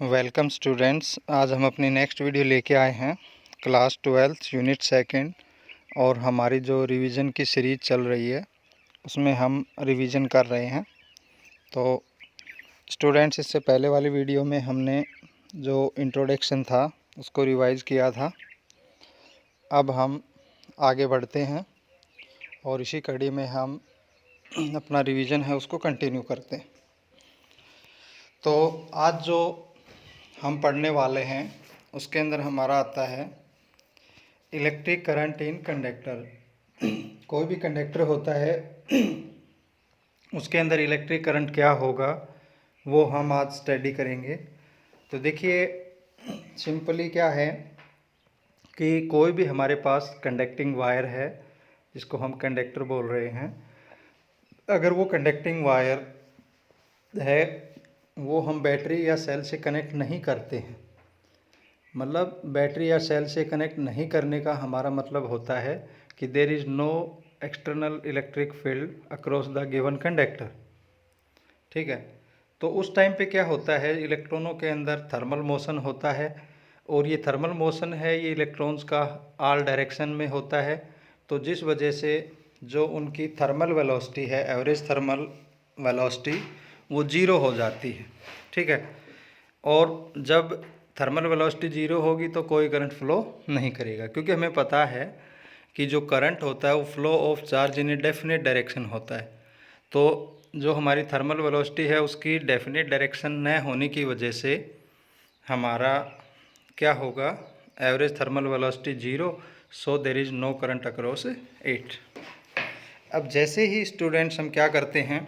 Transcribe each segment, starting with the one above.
Welcome students. आज हम अपनी नेक्स्ट वीडियो लेके आए हैं क्लास 12 यूनिट सेकंड। और हमारी जो रिवीजन की सीरीज़ चल रही है उसमें हम रिवीजन कर रहे हैं। तो स्टूडेंट्स, इससे पहले वाली वीडियो में हमने जो इंट्रोडक्शन था उसको रिवाइज़ किया था। अब हम आगे बढ़ते हैं और इसी कड़ी में हम अपना रिवीजन है उसको कंटिन्यू करते हैं। तो आज जो हम पढ़ने वाले हैं उसके अंदर हमारा आता है इलेक्ट्रिक करंट इन कंडक्टर। कोई भी कंडक्टर होता है उसके अंदर इलेक्ट्रिक करंट क्या होगा वो हम आज स्टडी करेंगे। तो देखिए, सिंपली क्या है कि कोई भी हमारे पास कंडक्टिंग वायर है जिसको हम कंडक्टर बोल रहे हैं। अगर वो कंडक्टिंग वायर है वो हम बैटरी या सेल से कनेक्ट नहीं करते हैं, मतलब बैटरी या सेल से कनेक्ट नहीं करने का हमारा मतलब होता है कि there is no external electric field across the given conductor. ठीक है, तो उस टाइम पे क्या होता है, इलेक्ट्रॉनों के अंदर थर्मल मोशन होता है और ये थर्मल मोशन है ये इलेक्ट्रॉन्स का ऑल डायरेक्शन में होता है। तो जिस वजह से जो उनकी थर्मल वेलोसिटी है, एवरेज थर्मल वेलोसिटी, वो ज़ीरो हो जाती है। ठीक है, और जब थर्मल वेलोसिटी ज़ीरो होगी तो कोई करंट फ्लो नहीं करेगा, क्योंकि हमें पता है कि जो करंट होता है वो flow of charge in a definite direction होता है। तो जो हमारी थर्मल वेलोसिटी है उसकी डेफिनेट डायरेक्शन न होने की वजह से हमारा क्या होगा, average thermal velocity zero, so there is no current across it. अब जैसे ही स्टूडेंट्स हम क्या करते हैं,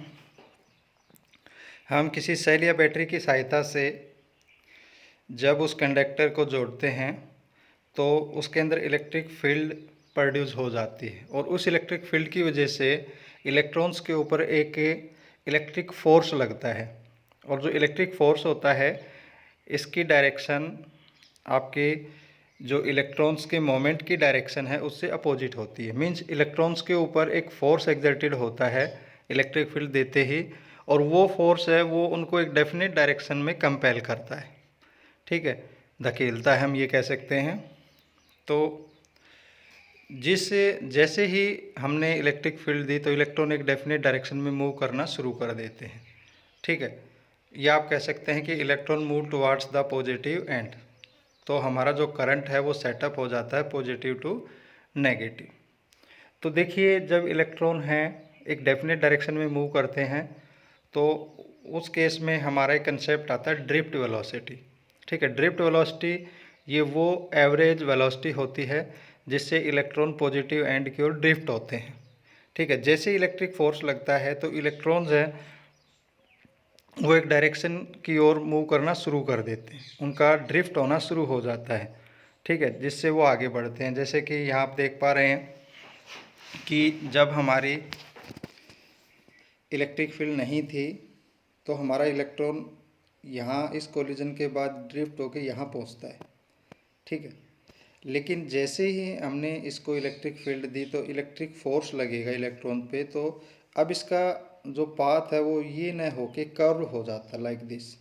हम किसी सेल या बैटरी की सहायता से जब उस कंडक्टर को जोड़ते हैं तो उसके अंदर इलेक्ट्रिक फील्ड प्रोड्यूस हो जाती है और उस इलेक्ट्रिक फील्ड की वजह से इलेक्ट्रॉन्स के ऊपर एक इलेक्ट्रिक फोर्स लगता है। और जो इलेक्ट्रिक फोर्स होता है इसकी डायरेक्शन आपके जो इलेक्ट्रॉन्स के मोमेंट की डायरेक्शन है उससे अपोजिट होती है। मींस इलेक्ट्रॉन्स के ऊपर एक फोर्स एग्जर्टेड होता है इलेक्ट्रिक फील्ड देते ही, और वो फोर्स है वो उनको एक डेफिनेट डायरेक्शन में कंपेल करता है। ठीक है, धकेलता है, हम ये कह सकते हैं। तो जैसे ही हमने इलेक्ट्रिक फील्ड दी तो इलेक्ट्रॉन एक डेफिनेट डायरेक्शन में मूव करना शुरू कर देते हैं। ठीक है, या आप कह सकते हैं कि electron move towards the positive and. तो हमारा जो करंट है वो सेटअप हो जाता है पॉजिटिव टू नेगेटिव। तो देखिए, जब इलेक्ट्रॉन हैं एक डेफिनेट डायरेक्शन में मूव करते हैं तो उस केस में हमारा एक कंसेप्ट आता है ड्रिफ्ट वेलोसिटी। ठीक है, ड्रिफ्ट वेलोसिटी ये वो एवरेज वेलोसिटी होती है जिससे इलेक्ट्रॉन पॉजिटिव एंड की ओर ड्रिफ्ट होते हैं। ठीक है, जैसे इलेक्ट्रिक फोर्स लगता है तो इलेक्ट्रॉन्स हैं वो एक डायरेक्शन की ओर मूव करना शुरू कर देते हैं, उनका ड्रिफ्ट होना शुरू हो जाता है। ठीक है, जिससे वो आगे बढ़ते हैं। जैसे कि यहाँ आप देख पा रहे हैं कि जब हमारी इलेक्ट्रिक फील्ड नहीं थी तो हमारा इलेक्ट्रॉन यहाँ इस कोलिजन के बाद ड्रिफ्ट होकर यहाँ पहुँचता है। ठीक है, लेकिन जैसे ही हमने इसको इलेक्ट्रिक फील्ड दी तो इलेक्ट्रिक फोर्स लगेगा इलेक्ट्रॉन पे, तो अब इसका जो पाथ है वो ये न होके कर्व हो जाता लाइक दिस।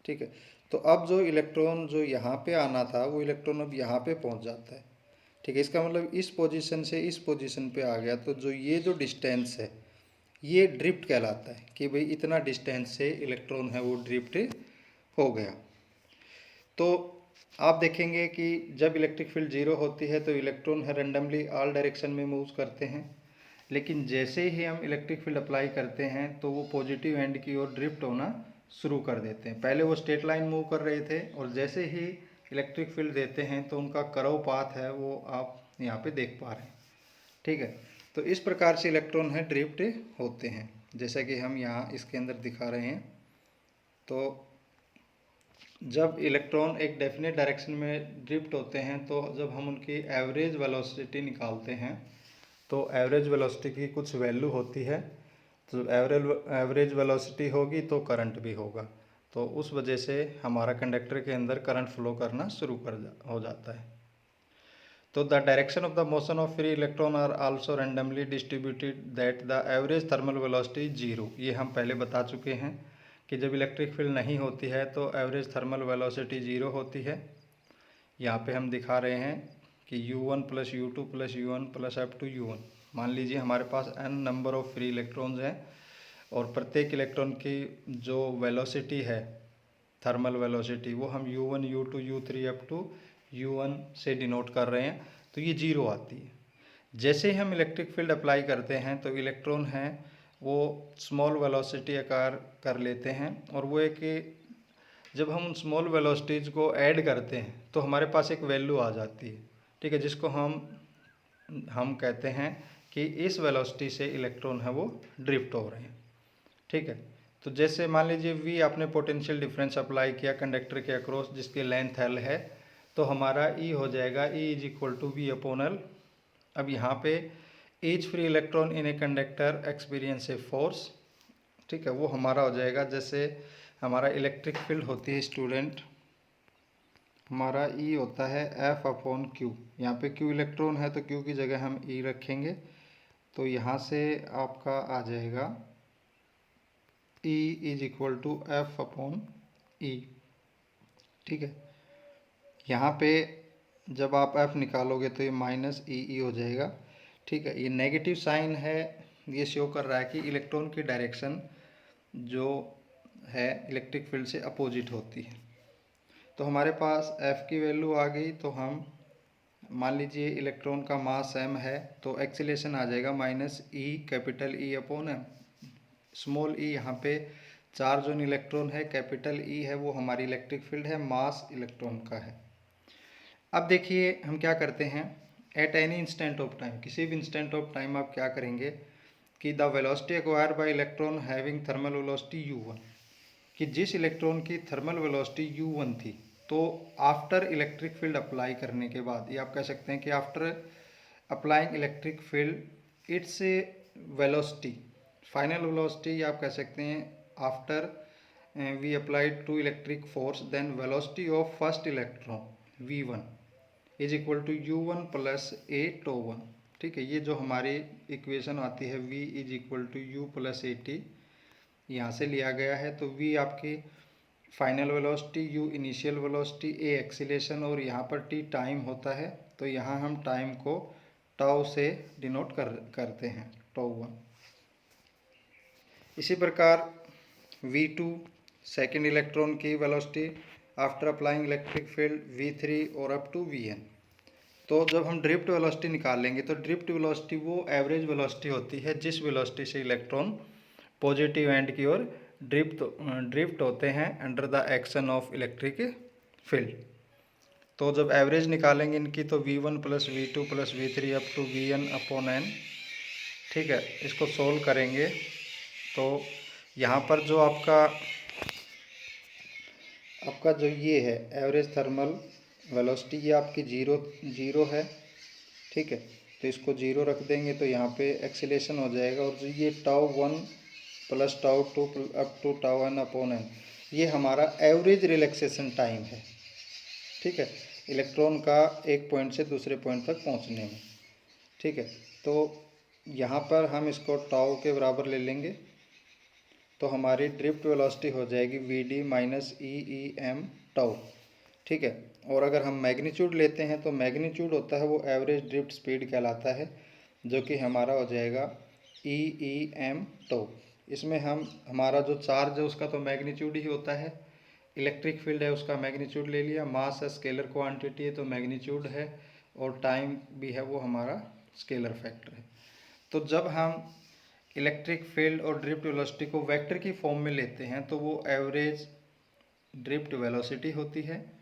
ठीक है, तो अब जो इलेक्ट्रॉन जो यहाँ पे आना था वो इलेक्ट्रॉन अब यहाँ पे पहुँच जाता है। ठीक है, इसका मतलब इस पोजीशन से इस पोजीशन पे आ गया, तो जो ये जो डिस्टेंस है ये ड्रिफ्ट कहलाता है कि भाई इतना डिस्टेंस से इलेक्ट्रॉन है वो ड्रिफ्ट हो गया। तो आप देखेंगे कि जब इलेक्ट्रिक फील्ड ज़ीरो होती है तो इलेक्ट्रॉन है रेंडमली ऑल डायरेक्शन में मूव करते हैं, लेकिन जैसे ही हम इलेक्ट्रिक फील्ड अप्लाई करते हैं तो वो पॉजिटिव एंड की ओर ड्रिफ्ट होना शुरू कर देते हैं। पहले वो स्ट्रेट लाइन मूव कर रहे थे और जैसे ही इलेक्ट्रिक फील्ड देते हैं तो उनका कर्व पाथ है वो आप यहाँ पे देख पा रहे हैं। ठीक है, तो इस प्रकार से इलेक्ट्रॉन है ड्रिफ्ट होते हैं, जैसा कि हम यहाँ इसके अंदर दिखा रहे हैं। तो जब इलेक्ट्रॉन एक डेफिनेट डायरेक्शन में ड्रिफ्ट होते हैं तो जब हम उनकी एवरेज वेलोसिटी निकालते हैं तो एवरेज वेलोसिटी की कुछ वैल्यू होती है। तो एवरेज वेलोसिटी होगी तो करंट भी होगा, तो उस वजह से हमारा कंडक्टर के अंदर करंट फ्लो करना शुरू हो जाता है। तो the direction of the motion of free electron are also randomly distributed that the average thermal velocity zero. ये हम पहले बता चुके हैं कि जब इलेक्ट्रिक फील्ड नहीं होती है तो एवरेज थर्मल वेलोसिटी 0 होती है। यहाँ पे हम दिखा रहे हैं कि U1 plus U2 plus U1 plus up to U1। मान लीजिए हमारे पास n number of free electrons हैं और प्रत्येक इलेक्ट्रॉन की जो वेलोसिटी है, थर्मल वेलोसिटी, वो हम U1 U2 U3 up to U1 से डिनोट कर रहे हैं, तो ये 0 आती है। जैसे ही हम इलेक्ट्रिक फील्ड अप्लाई करते हैं तो इलेक्ट्रॉन हैं वो स्मॉल वेलोसिटी आकार कर लेते हैं, और वो एक जब हम उन स्मॉल वेलोसिटीज़ को ऐड करते हैं तो हमारे पास एक वैल्यू आ जाती है, ठीक है, जिसको हम कहते हैं कि इस वेलोसिटी से इलेक्ट्रॉन है वो ड्रिफ्ट हो रहे हैं, ठीक है। तो जैसे मान लीजिए V आपने पोटेंशियल डिफरेंस अप्लाई किया कंडक्टर के अक्रॉस जिसकी लेंथ L है, तो हमारा E हो जाएगा E is equal to V upon L। अब यहाँ पे each free electron in a conductor experience a force, ठीक है, वो हमारा हो जाएगा, जैसे हमारा इलेक्ट्रिक फील्ड होती है स्टूडेंट, हमारा E होता है F अपॉन Q। यहाँ पे Q इलेक्ट्रॉन है तो Q की जगह हम E रखेंगे, तो यहाँ से आपका आ जाएगा E is equal to F upon E, ठीक है। यहाँ पे जब आप F निकालोगे तो ये माइनस E हो जाएगा, ठीक है। ये नेगेटिव साइन है, ये शो कर रहा है कि इलेक्ट्रॉन की डायरेक्शन जो है इलेक्ट्रिक फील्ड से अपोजिट होती है। तो हमारे पास F की वैल्यू आ गई, तो हम मान लीजिए इलेक्ट्रॉन का मास m है तो एक्सीलरेशन आ जाएगा minus E capital E upon m। Small e यहाँ पे चार्ज ऑन इलेक्ट्रॉन है, कैपिटल E है वो हमारी इलेक्ट्रिक फील्ड है, मास इलेक्ट्रॉन का है। अब देखिए हम क्या करते हैं, at any instant of time, किसी भी इंस्टेंट ऑफ टाइम आप क्या करेंगे कि the velocity acquire bye electron having thermal velocity U1, कि जिस इलेक्ट्रॉन की थर्मल वेलोसिटी U1 थी, तो आफ्टर इलेक्ट्रिक फील्ड अप्लाई करने के बाद, ये आप कह सकते हैं कि after applying electric field its velocity, final velocity, आप कह सकते हैं after we applied to electric force then velocity of first electron V1 is equal to U1 plus A tau 1, ठीक है। ये जो हमारी इक्वेशन आती है V is equal to U plus A T, यहाँ से लिया गया है। तो V आपकी final velocity, U initial velocity, A acceleration और यहाँ पर T टाइम होता है, तो यहाँ हम टाइम को टाउ से डिनोट करते हैं, टाउ 1। इसी प्रकार V2 सेकेंड इलेक्ट्रॉन की velocity after applying electric field V3 और अप टू Vn। तो जब हम ड्रिफ्ट वेलोसिटी निकाल लेंगे तो ड्रिफ्ट वेलोसिटी वो एवरेज वेलोसिटी होती है जिस वेलोसिटी से इलेक्ट्रॉन पॉजिटिव एंड की ओर ड्रिफ्ट होते हैं under the action of electric field. तो जब एवरेज निकालेंगे इनकी तो V1 plus V2 plus V3 up to Vn upon n, ठीक है। इसको सोल्व करेंगे तो यहाँ पर जो आपका जो ये है एवरेज थर्मल वेलोसिटी, ये आपकी जीरो है, ठीक है। तो इसको 0 रख देंगे तो यहाँ पे एक्सीलरेशन हो जाएगा, और जो ये tau 1 plus tau 2 up to tau n upon n, ये हमारा एवरेज रिलैक्सेशन टाइम है, ठीक है, इलेक्ट्रॉन का एक पॉइंट से दूसरे पॉइंट तक पहुँचने में, ठीक है। तो यहाँ पर हम इसको टाउ के बराबर ले लेंगे, तो हमारी ड्रिफ्ट वेलोसिटी हो जाएगी Vd माइनस EEm टाउ, ठीक है। और अगर हम मैग्नीट्यूड लेते हैं तो मैग्नीट्यूड होता है वो एवरेज ड्रिफ्ट स्पीड कहलाता है, जो कि हमारा हो जाएगा EEm टाउ। इसमें हमारा जो चार्ज है उसका तो मैग्नीट्यूड ही होता है, इलेक्ट्रिक फील्ड है उसका मैग्नीट्यूड ले लिया, मास है स्केलर क्वांटिटी है तो मैग्नीट्यूड है, और टाइम भी है वो हमारा स्केलर फैक्टर है। तो जब हम इलेक्ट्रिक फील्ड और ड्रिफ्ट वेलोसिटी को वेक्टर की फॉर्म में लेते हैं तो वो एवरेज ड्रिफ्ट वेलोसिटी होती है,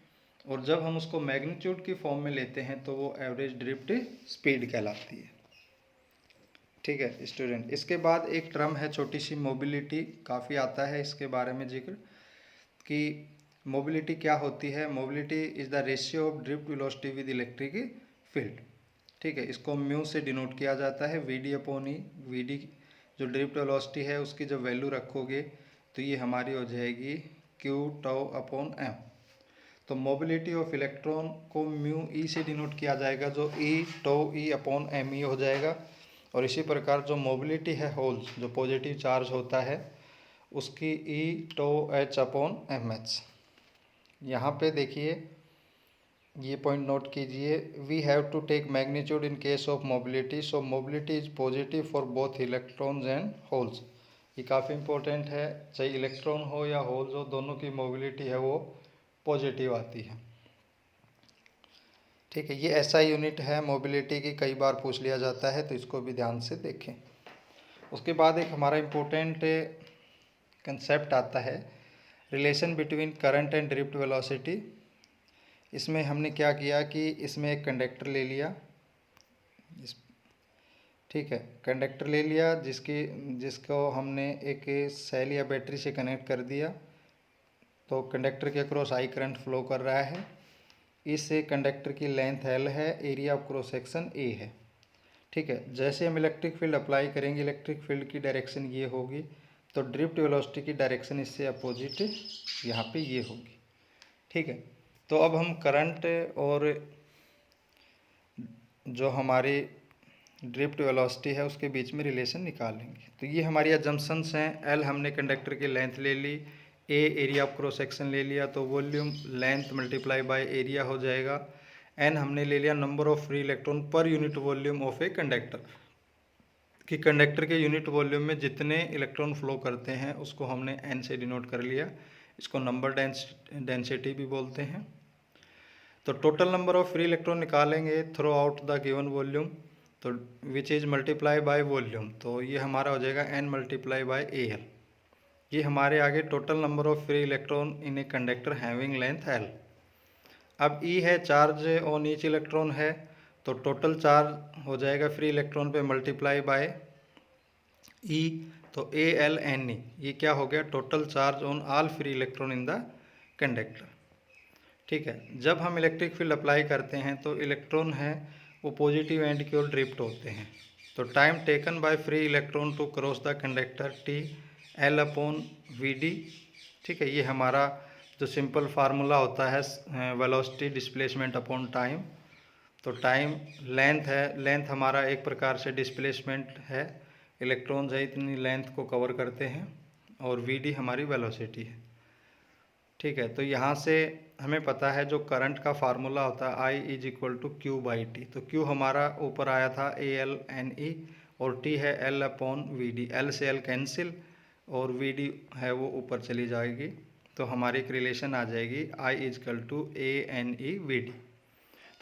और जब हम उसको मैग्नीट्यूड की फॉर्म में लेते हैं तो वो एवरेज ड्रिफ्ट स्पीड कहलाती है, ठीक है स्टूडेंट। इसके बाद एक टर्म है छोटी सी मोबिलिटी, काफ़ी आता है इसके बारे में जिक्र कि मोबिलिटी क्या होती है। Mobility is the ratio of drift velocity with electric field, ठीक है। इसको म्यू से डिनोट किया जाता है, Vd अपॉन ई। Vd जो ड्रिफ्ट वेलोसिटी है उसकी जब वैल्यू रखोगे तो ये हमारी हो जाएगी Q टाउ अपॉन m। तो मोबिलिटी ऑफ इलेक्ट्रॉन को म्यू ई से डिनोट किया जाएगा, जो E tau E upon m हो जाएगा। और इसी प्रकार जो मोबिलिटी है होल्स, जो पॉजिटिव चार्ज होता है उसकी e tau h upon m h. यहाँ पे देखिए ये पॉइंट नोट कीजिए, we have to take magnitude in case of mobility, so mobility is positive for both electrons and holes. ये काफ़ी इंपॉर्टेंट है, चाहे इलेक्ट्रॉन हो या होल्स हो, दोनों की मोबिलिटी है वो पॉजिटिव आती है। ठीक है, ये ऐसा यूनिट है मोबिलिटी की, कई बार पूछ लिया जाता है, तो इसको भी ध्यान से देखें। उसके बाद एक हमारा इम्पोर्टेंट कंसेप्ट आता है, relation between current and drift velocity. इसमें हमने क्या किया कि इसमें एक कंडक्टर ले लिया, ठीक है, कंडक्टर ले लिया जिसको हमने एक सेल या बैटरी से कनेक्ट कर दिया, तो कंडक्टर के अक्रॉस आई करंट फ्लो कर रहा है। इस कंडक्टर की लेंथ L है, area of cross section A है। ठीक है, जैसे हम इलेक्ट्रिक फील्ड अप्लाई करेंगे, इलेक्ट्रिक फील्ड की डायरेक्शन ये होगी, तो ड्रिफ्ट वेलोसिटी की डायरेक्शन इससे अपोजिट यहाँ पे ये होगी। ठीक है, तो अब हम करंट और जो हमारी ड्रिफ्ट वेलोसिटी है उसके बीच में रिलेशन निकालेंगे। तो ये हमारी अजम्पशंस हैं। एल हमने कंडक्टर की लेंथ ले ली, ए एरिया ऑफ क्रॉस सेक्शन ले लिया, तो volume length multiply by area हो जाएगा। एन हमने ले लिया number of free electron per unit volume of a conductor, कि कंडक्टर के यूनिट वॉल्यूम में जितने इलेक्ट्रॉन फ्लो करते हैं उसको हमने एन से डिनोट कर लिया। इसको नंबर डेंसिटी भी बोलते हैं। तो total number of free electron निकालेंगे throughout the given volume, तो which is multiply by volume, तो ये हमारा हो जाएगा n multiply by a l. ये हमारे आगे total number of free electron in a conductor having length l. अब ई है चार्ज ऑन ईच इलेक्ट्रॉन है, तो टोटल चार्ज हो जाएगा फ्री इलेक्ट्रॉन पे मल्टीप्लाई बाय ई, तो ए एल एन ई, ये क्या हो गया, total charge on all free electron in the conductor. ठीक है, जब हम इलेक्ट्रिक फील्ड अप्लाई करते हैं तो इलेक्ट्रॉन है वो पॉजिटिव एंड की ओर ड्रिफ्ट होते हैं। तो time taken by free electron to cross the conductor T L upon V D. ठीक है, ये हमारा जो सिंपल फार्मूला होता है वेलोसिटी डिस्प्लेसमेंट अपॉन टाइम। तो टाइम लेंथ है, लेंथ हमारा एक प्रकार से डिस्प्लेसमेंट है, इलेक्ट्रॉन्स है इतनी लेंथ को कवर करते हैं, और वी डी हमारी वेलोसिटी है। ठीक है, तो यहाँ से हमें पता है जो करंट का फार्मूला होता है I is equal to Q by T. तो Q हमारा ऊपर आया था ए एल एन ई, और T है L upon V D, L से L कैंसिल, और वी डी है वो ऊपर चली जाएगी, तो हमारी एक रिलेशन आ जाएगी I is equal to a n e v d.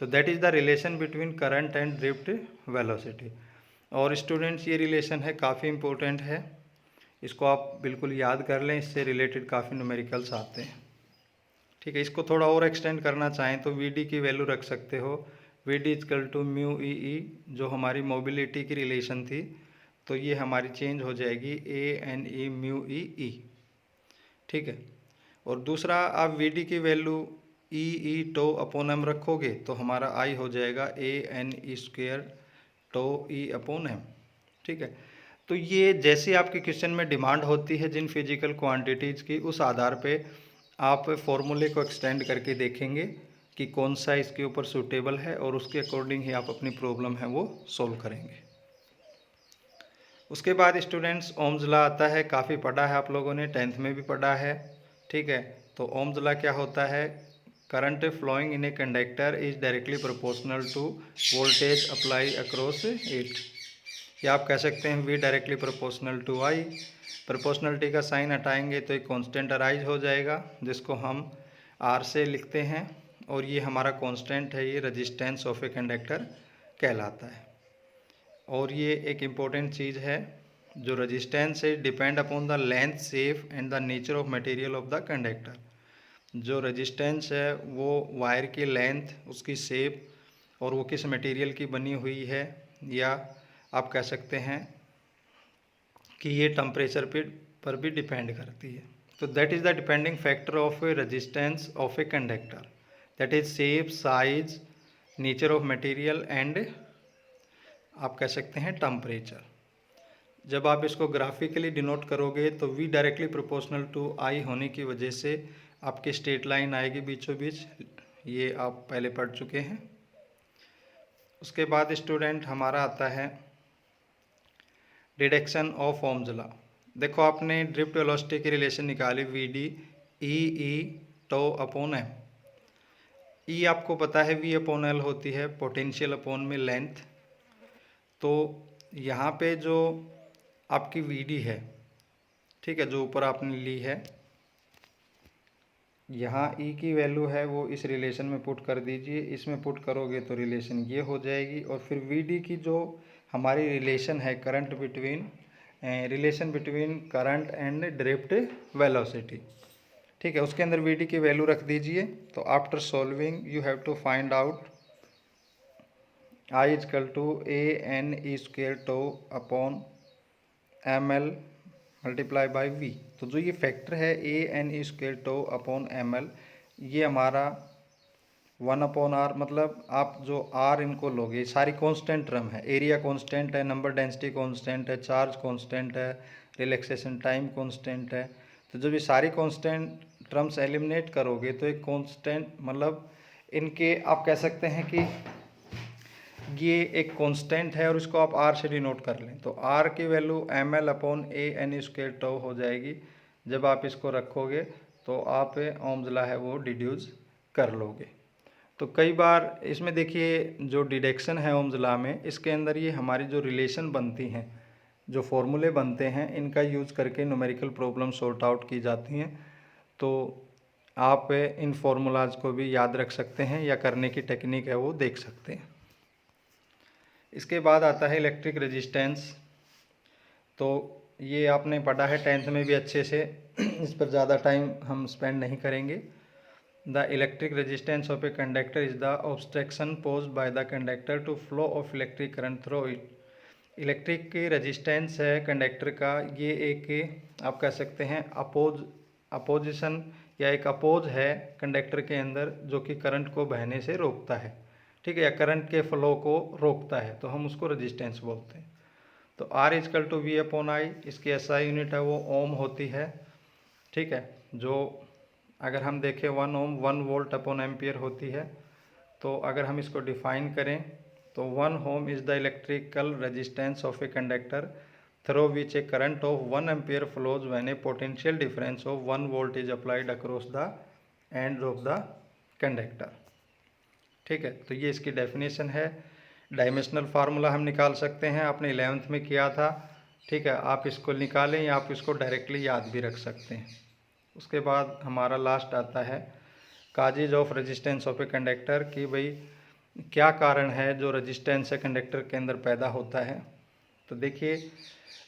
तो that is the relation between current and drift velocity. और स्टूडेंट्स ये रिलेशन है काफ़ी इंपॉर्टेंट है, इसको आप बिल्कुल याद कर लें, इससे रिलेटेड काफ़ी न्यूमेरिकल्स आते हैं। ठीक है, इसको थोड़ा और एक्सटेंड करना चाहें तो वी डी की वैल्यू रख सकते हो, v d equal to mu e e, जो हमारी मोबिलिटी की रिलेशन थी, तो ये हमारी चेंज हो जाएगी ए एन ई म्यू ई ई। ठीक है, और दूसरा आप वी डी की value e e tau upon m रखोगे तो हमारा आई हो जाएगा a n e square tau e upon m. ठीक है, तो ये जैसे आपके क्वेश्चन में डिमांड होती है जिन फिजिकल क्वांटिटीज़ की, उस आधार पे आप फॉर्मूले को एक्सटेंड करके देखेंगे कि कौन सा इसके ऊपर सूटेबल है, और उसके अकॉर्डिंग ही आप अपनी प्रॉब्लम है वो सॉल्व करेंगे। उसके बाद स्टूडेंट्स ओम्स लॉ आता है, काफ़ी पढ़ा है आप लोगों ने, 10th में भी पढ़ा है। ठीक है, तो ओम्स लॉ क्या होता है, current flowing in a conductor is directly proportional to voltage apply across it, या आप कह सकते हैं V directly proportional to I. Proportionality का साइन हटाएंगे तो एक कांस्टेंट अराइज हो जाएगा, जिसको हम आर से लिखते हैं, और ये हमारा कांस्टेंट है, ये रेजिस्टेंस ऑफ ए कंडक्टर कहलाता है। और ये एक इम्पोर्टेंट चीज़ है, जो रेजिस्टेंस है depend upon the length, shape and the nature of material of the conductor. जो रेजिस्टेंस है वो वायर की लेंथ, उसकी शेप, और वो किस मटेरियल की बनी हुई है, या आप कह सकते हैं कि ये टेम्परेचर पर भी डिपेंड करती है। तो that is the depending factor of A resistance of a conductor, that is shape, size, nature of material and आप कह सकते हैं टेम्परेचर। जब आप इसको ग्राफिकली डिनोट करोगे तो V directly proportional to I होने की वजह से आपकी स्ट्रेट लाइन आएगी बीचों बीच, ये आप पहले पढ़ चुके हैं। उसके बाद स्टूडेंट हमारा आता है डिडक्शन ऑफ ओम्स लॉ। देखो आपने ड्रिफ्ट वेलोसिटी की रिलेशन निकाली v d e tau upon m. E आपको पता है वी अपॉन एल होती है, पोटेंशियल अपॉन में लेंथ। तो यहाँ पे जो आपकी वी डी है, ठीक है, जो ऊपर आपने ली है, यहाँ ई की वैल्यू है वो इस रिलेशन में पुट कर दीजिए। इसमें पुट करोगे तो रिलेशन ये हो जाएगी। और फिर वी डी की जो हमारी रिलेशन है relation between current and drift velocity, ठीक है, उसके अंदर वी डी की वैल्यू रख दीजिए। तो after solving you have to find out I equal to a n e square tau upon m l multiply by v. तो जो ये फैक्टर है a n e square tau upon m l, ये हमारा 1/r, मतलब आप जो r इनको लोगे, सारी कांस्टेंट टर्म है। एरिया कांस्टेंट है, नंबर डेंसिटी कांस्टेंट है, चार्ज कांस्टेंट है, रिलैक्सेशन टाइम कांस्टेंट है। तो जब ये सारी कांस्टेंट टर्म्स एलिमिनेट करोगे तो एक कांस्टेंट, मतलब इनके आप कह सकते हैं कि ये एक कांस्टेंट है और इसको आप r से डिनोट कर लें। तो r की value ml upon A N square tau हो जाएगी। जब आप इसको रखोगे तो आप ओम्स लॉ है वो डिड्यूस कर लोगे। तो कई बार इसमें देखिए जो डिडक्शन है ओम्स लॉ में, इसके अंदर ये हमारी जो रिलेशन बनती हैं, जो फॉर्मूले बनते हैं, इनका यूज़ करके न्यूमेरिकल प्रॉब्लम सॉर्ट आउट की जाती हैं। तो आप इन फार्मूलाज को भी याद रख सकते हैं या करने की टेक्निक है वो देख सकते हैं। इसके बाद आता है इलेक्ट्रिक रेजिस्टेंस। तो ये आपने पढ़ा है 10th में भी अच्छे से, इस पर ज़्यादा टाइम हम स्पेंड नहीं करेंगे। The electric resistance of a conductor is the obstruction posed by the conductor to flow of electric current through it. Electric की रेजिस्टेंस है कंडक्टर का, ये एक आप कह सकते हैं अपोजिशन या एक अपोज है कंडक्टर के अंदर, जो कि करंट को बहने से रोकता है, ठीक है, या करंट के फ्लो को रोकता है, तो हम उसको रेजिस्टेंस बोलते हैं। तो R is equal to V upon I, इसकी SI यूनिट है वो ओम होती है, ठीक है। जो अगर हम देखें 1 ओम 1 वोल्ट अपॉन एम्पियर होती है। तो अगर हम इसको डिफाइन करें तो 1 ohm is the electrical resistance of a conductor through which a current of 1 ampere flows when a potential difference of 1 volt is applied across the end of the conductor, ठीक है। तो ये इसकी डेफिनेशन है। Dimensional formula हम निकाल सकते हैं, आपने 11th में किया था, ठीक है। आप इसको निकालें या आप इसको डायरेक्टली याद भी रख सकते हैं। उसके बाद हमारा लास्ट आता है causes of resistance of a conductor, कि भाई क्या कारण है जो रेजिस्टेंस है कंडक्टर के अंदर पैदा होता है। तो देखिए,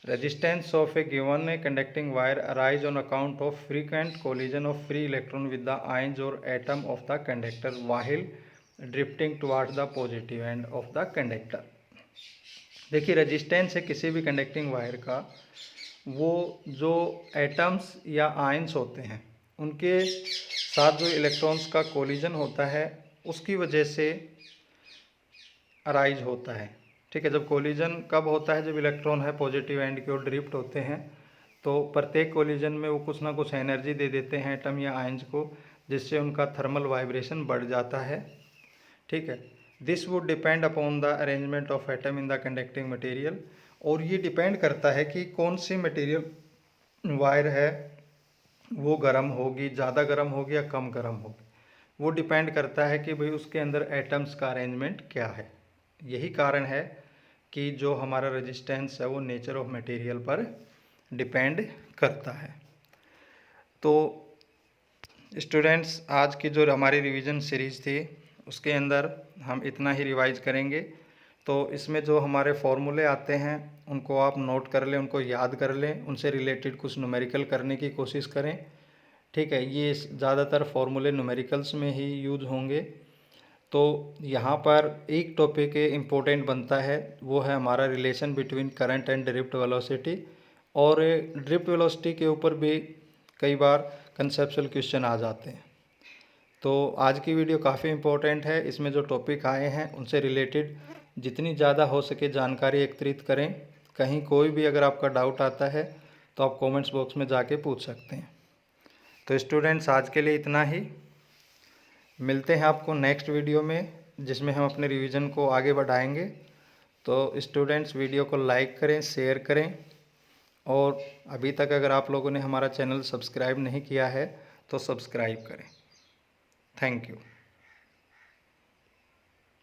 resistance of a given conducting wire arise on account of frequent collision of free electron with the ions और atom of the conductor while drifting towards the positive end of the conductor. देखिए, resistance है किसी भी conducting wire का, वो जो atoms या ions होते हैं उनके साथ जो इलेक्ट्रॉन्स का कोलिजन होता है उसकी वजह से अराइज होता है, ठीक है। जब कोलिजन कब होता है, जब इलेक्ट्रॉन है पॉजिटिव एंड की ओर ड्रिफ्ट होते हैं, तो प्रत्येक कोलिजन में वो कुछ ना कुछ एनर्जी दे देते हैं एटम या आयंस को, जिससे उनका थर्मल वाइब्रेशन बढ़ जाता है, ठीक है। This would depend upon the arrangement of atom in the conducting material. और ये डिपेंड करता है कि कौन सी मटेरियल वायर है वो गर्म होगी, ज़्यादा गर्म होगी या कम गर्म होगी, वो डिपेंड करता है कि भाई उसके अंदर एटम्स का अरेंजमेंट क्या है। यही कारण है कि जो हमारा रेजिस्टेंस है वो नेचर ऑफ मटेरियल पर डिपेंड करता है। तो स्टूडेंट्स, आज की जो हमारी रिवीजन सीरीज़ थी उसके अंदर हम इतना ही रिवाइज करेंगे। तो इसमें जो हमारे फॉर्मूले आते हैं उनको आप नोट कर लें, उनको याद कर लें, उनसे रिलेटेड कुछ न्यूमेरिकल करने की कोशिश करें, ठीक है। ये ज़्यादातर फॉर्मूले न्यूमेरिकल्स में ही यूज होंगे। तो यहाँ पर एक टॉपिक इम्पोर्टेंट बनता है, वो है हमारा relation between current and drift velocity. और ड्रिफ्ट वेलोसिटी के ऊपर भी कई बार कंसेप्चुअल क्वेश्चन आ जाते हैं। तो आज की वीडियो काफ़ी इम्पोर्टेंट है, इसमें जो टॉपिक आए हैं उनसे रिलेटेड जितनी ज़्यादा हो सके जानकारी एकत्रित करें। कहीं कोई भी अगर आपका डाउट आता है तो आप कमेंट्स बॉक्स में जाके पूछ सकते हैं। तो स्टूडेंट्स, आज के लिए इतना ही, मिलते हैं आपको नेक्स्ट वीडियो में जिसमें हम अपने रिवीजन को आगे बढ़ाएंगे। तो स्टूडेंट्स, वीडियो को लाइक करें, शेयर करें और अभी तक अगर आप लोगों ने हमारा चैनल सब्सक्राइब नहीं किया है तो सब्सक्राइब करें। Thank you.